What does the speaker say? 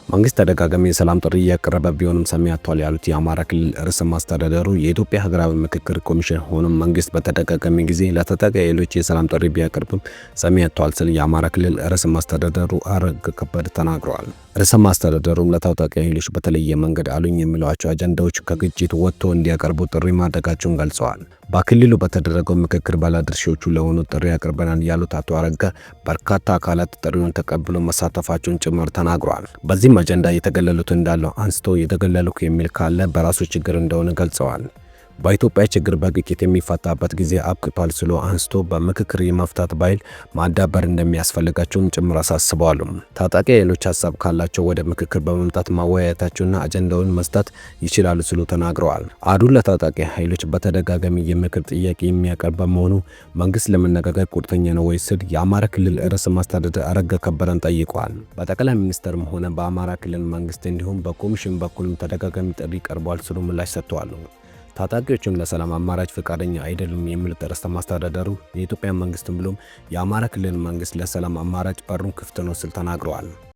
መንግስት ተደጋጋሚ የሰላም ጥሪ እያቀረበ ቢሆንም ሰሚ አጥቷል ያሉት የአማራ ክልል ርዕሰ መስተዳድሩ የኢትዮጵያ ሀገራዊ ምክክር ኮሚሽን ሆኖም መንግስት በተደጋጋሚ ጊዜ ለታጣቂ ኃይሎች የሰላም ጥሪ ቢያቀርብም ሰሚ አጥቷል ሲል የአማራ ክልል ርዕሰ መስተዳድሩ አረጋ ከበደ ተናግረዋል። ርዕሰ መስተዳድሩም ለታጣቂ ኃይሎች በተለየ መንገድ አሉኝ የሚሏቸው አጀንዳዎች ከግጭት ወጥቶ እንዲያቀርቡ ጥሪ ማድረጋቸውን ገልጸዋል። በክልሉ በተደረገው ምክክር ባለድርሻዎቹ ለሆኑ ጥሪ አቅርበናል ያሉት አቶ አረጋ በርካታ አካላት ጥሪውን ተቀብሎ መሳተፋቸውን ጭምር ተናግረዋል። በዚህም አጀንዳ የተገለሉት እንዳለው አንስቶ የተገለልኩ የሚል ካለ በራሱ ችግር እንደሆነ ገልጸዋል። በኢትዮጵያ ችግር በግጭት የሚፈታበት ጊዜ አብቅቷል ሲሉ አንስቶ በምክክር የመፍታት ባህል ማዳበር እንደሚያስፈልጋቸውም ጭምር አሳስበዋል። ታጣቂ ኃይሎች ሀሳብ ካላቸው ወደ ምክክር በመምጣት ማወያየታቸውና አጀንዳውን መስጠት ይችላሉ ሲሉ ተናግረዋል። አዱን ለታጣቂ ኃይሎች በተደጋጋሚ የምክር ጥያቄ የሚያቀርብ በመሆኑ መንግስት ለመነጋገር ቁርጠኛ ነው ወይ ሲል የአማራ ክልል ርዕሰ መስተዳድር አረጋ ከበደን ጠይቀዋል። በጠቅላይ ሚኒስትርም ሆነ በአማራ ክልል መንግስት እንዲሁም በኮሚሽን በኩልም ተደጋጋሚ ጥሪ ቀርቧል ሲሉ ምላሽ ሰጥተዋል። ታጣቂዎችም ለሰላም አማራጭ ፈቃደኛ አይደሉም የሚሉት ርዕሰ መስተዳድሩ የኢትዮጵያ መንግስትም ብሎም የአማራ ክልል መንግስት ለሰላም አማራጭ በሩን ክፍት ነው ሲል ተናግረዋል።